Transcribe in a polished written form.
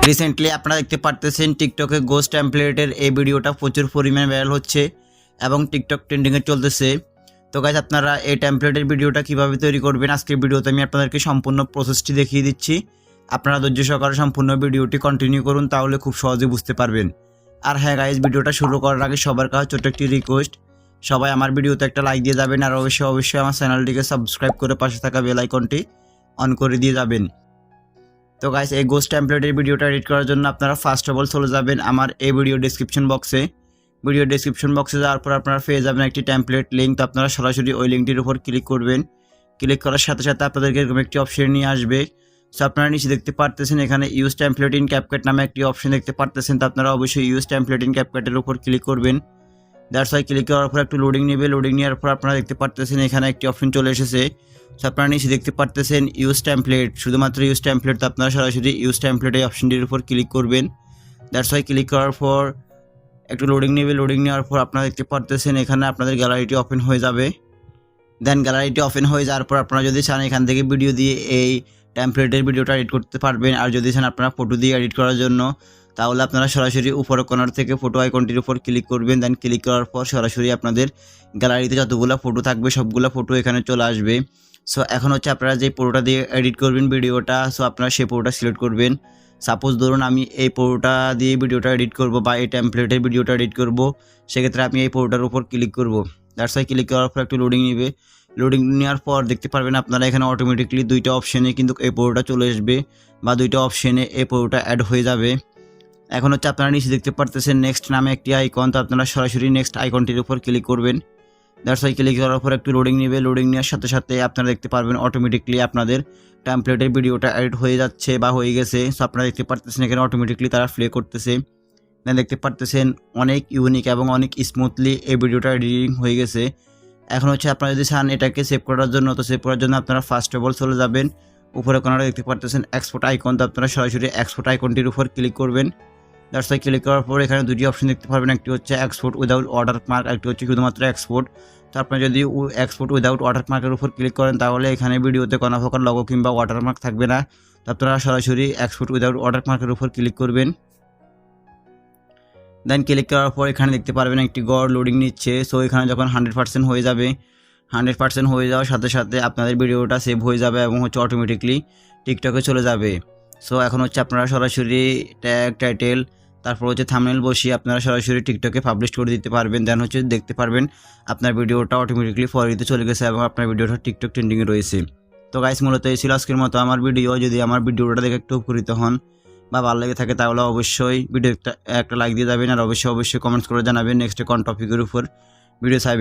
Recently আপনারা দেখতে পারতেছেন টিকটকে গোস্ট টেমপ্লেটের এই ভিডিওটা প্রচুর পরিমাণে ভাইরাল হচ্ছে এবং টিকটক ট্রেন্ডিংয়ে চলতেছে। তো গাইস, আপনারা এই টেমপ্লেটের ভিডিওটা কিভাবে তৈরি করবেন আজকের ভিডিওতে আমি আপনাদেরকে সম্পূর্ণ প্রসেসটি দেখিয়ে দিচ্ছি। আপনারা ধৈর্য সহকারে সম্পূর্ণ ভিডিওটি কন্টিনিউ করুন, তাহলে খুব সহজে বুঝতে পারবেন। আর হ্যাঁ গাইস, ভিডিওটা শুরু করার আগে সবার কাছে ছোট্ট একটি রিকোয়েস্ট, সবাই আমার ভিডিওতে একটা লাইক দিয়ে যাবেন আর অবশ্যই আমার চ্যানেলটিকে সাবস্ক্রাইব করে পাশে থাকা বেল আইকনটি অন করে দিয়ে যাবেন। তো গাইস, এই গোস্ট টেমপ্লেটের ভিডিওটা এডিট করার জন্য আপনারা ফার্স্ট অফ অল চলে যাবেন আমার এই ভিডিও ডেসক্রিপশন বক্সে। ভিডিও ডেসক্রিপশন বক্সে যাওয়ার পর আপনারা পেয়ে যাবেন একটি টেমপ্লেট লিঙ্ক। তো আপনারা সরাসরি ওই লিঙ্কটির উপর ক্লিক করবেন। ক্লিক করার সাথে সাথে আপনাদেরকে এরকম একটি অপশন নিয়ে আসবে। সো আপনারা নিচে দেখতে পারতেছেন এখানে ইউজ টেমপ্লেট ইন CapCut নামে একটি অপশন দেখতে পারতেছেন। তো আপনারা অবশ্যই ইউজ টেমপ্লেট ইন CapCut-এর উপর ক্লিক করবেন। দ্যাটস ওয়াই ক্লিক করার পর একটু লোডিং নেবে। লোডিং নেওয়ার পর আপনারা দেখতে পারতেছেন এখানে একটি অপশন চলে এসেছে। সো আপনারা নিচে দেখতে পারতেছেন ইউজ টেমপ্লেট, শুধুমাত্র ইউজ টেমপ্লেট। তো আপনারা সরাসরি ইউজ টেমপ্লেট এই অপশনটির উপর ক্লিক করবেন। দ্যাটস ওয়াই ক্লিক করার পর একটু লোডিং নেবে। লোডিং নেওয়ার পর আপনারা দেখতে পারতেছেন এখানে আপনাদের গ্যালারিটি ওপেন হয়ে যাবে। দেন গ্যালারিটি ওপেন হয়ে যাওয়ার পর আপনারা যদি চান এখান থেকে ভিডিও দিয়ে এই টেমপ্লেটের ভিডিওটা এডিট করতে পারবেন। আর যদি চান আপনারা ফটো দিয়ে এডিট করার জন্য, তাহলে আপনারা সরাসরি উপরের কর্নার থেকে ফটো আইকনটির উপর ক্লিক করবেন। দেন ক্লিক করার পর সরাসরি আপনাদের গ্যালারিতে যতগুলো ফটো থাকবে সবগুলো ফটো এখানে চলে আসবে। সো এখন হচ্ছে আপনারা যে ফটোটা দিয়ে এডিট করবেন ভিডিওটা, সো আপনারা সেই ফটোটা সিলেক্ট করবেন। সাপোজ ধরুন আমি এই ফটোটা দিয়ে ভিডিওটা এডিট করব বা এই টেমপ্লেটের ভিডিওটা এডিট করব, সেক্ষেত্রে আমি এই ফটোটার উপর ক্লিক করব। দ্যাটস ওয়াই ক্লিক করার পর একটু লোডিং নেবে। লোডিং নেওয়ার পর দেখতে পারবেন আপনারা এখানে অটোমেটিকলি দুইটা অপশানে কিন্তু এই ফটোটা চলে আসবে বা দুইটা অপশানে এই ফটোটা অ্যাড হয়ে যাবে। এখন হচ্ছে আপনারা নিচে দেখতে পারতেছেন নেক্সট নামে একটি আইকন। তো আপনারা সরাসরি নেক্সট আইকনটির উপর ক্লিক করবেন। দ্যাটস ওয়াই ক্লিক করার পর একটু লোডিং নেবে। লোডিং নেওয়ার সাথে সাথে আপনারা দেখতে পারবেন অটোমেটিকলি আপনাদের টেমপ্লেটের ভিডিওটা এডিট হয়ে যাচ্ছে বা হয়ে গেছে। সো আপনারা দেখতে পারতেছেন এখানে অটোমেটিকলি তারা প্লে করতেছে। দেন দেখতে পারতেছেন অনেক ইউনিক এবং অনেক স্মুথলি এই ভিডিওটা এডিটিং হয়ে গেছে। এখন হচ্ছে আপনারা যদি চান এটাকে সেভ করার জন্য, তো সেভ করার জন্য আপনারা ফার্স্ট অফ অল চলে যাবেন উপরে কোনারে দেখতে পারতেছেন এক্সপোর্ট আইকন। তো আপনারা সরাসরি এক্সপোর্ট আইকনটির উপর ক্লিক করবেন। দ্যাটস ওয়াই ক্লিক করার পর এখানে দুটি অপশন দেখতে পারবেন, একটি হচ্ছে এক্সপোর্ট উইদাউট ওয়াটারমার্ক, একটি হচ্ছে শুধুমাত্র এক্সপোর্ট। তো আপনারা যদি এক্সপোর্ট উইদাউট ওয়াটারমার্কের উপর ক্লিক করেন, তাহলে এখানে ভিডিওতে কোনো প্রকার লগো কিংবা ওয়াটারমার্ক থাকবে না। তো আপনারা সরাসরি এক্সপোর্ট উইদাউট ওয়াটারমার্কের উপর ক্লিক করবেন। দেন ক্লিক করার পর এখানে দেখতে পারবেন একটি গড় লোডিং নিচ্ছে। সো এখানে যখন 100% হয়ে যাবে, 100% হয়ে যাওয়ার সাথে সাথে আপনাদের ভিডিওটা সেভ হয়ে যাবে এবং হচ্ছে অটোমেটিকলি টিকটকে চলে যাবে। সো এখন হচ্ছে আপনারা সরাসরি ট্যাগ, টাইটেল, তারপর হচ্ছে থাম্বনেল বসিয়ে আপনারা সরাসরি টিকটকে পাবলিশ করে দিতে পারবেন। দেন হচ্ছে দেখতে পারবেন আপনার ভিডিওটা অটোমেটিকলি ফরিতে চলে গেছে এবং আপনার ভিডিওটা টিকটক ট্রেন্ডিংয়ে রয়েছে। তো গাইস, মূলত এই ছিল আজকের মতো আমার ভিডিও। যদি আমার ভিডিওটা দেখে একটু উপকৃত হন বা ভালো লেগে থাকে, তাহলে অবশ্যই ভিডিওটা একটা লাইক দিয়ে যাবেন আর অবশ্যই কমেন্টস করে জানাবেন নেক্সট কোন টপিকের উপর ভিডিও চাইবেন।